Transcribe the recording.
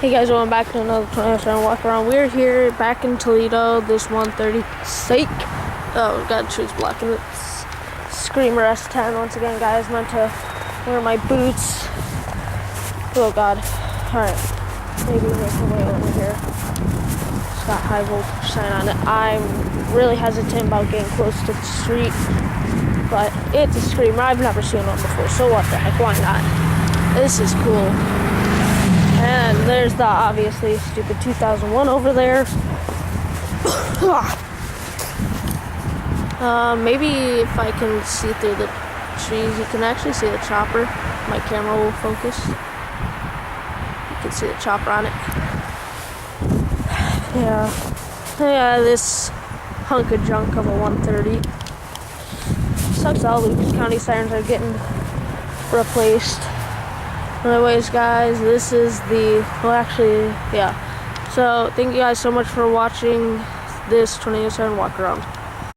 Hey guys, welcome back to another Siren walk around. We're here back in Toledo, this 130 sake. Oh, got trees blocking it. Screamer S10 once again, guys. Meant to wear my boots. Oh god. Alright. Maybe make my way over here. It's got high voltage sign on it. I'm really hesitant about getting close to the street. But it's a Screamer. I've never seen one before, so what the heck, why not? This is cool. And there's the obviously stupid 2001 over there. Maybe if I can see through the trees, you can actually see the chopper. My camera will focus. You can see the chopper on it. Yeah, this hunk of junk of a 130. Sucks all Lucas County Sirens are getting replaced. Anyways, guys, this is so thank you guys so much for watching this Toledo Siren walk around.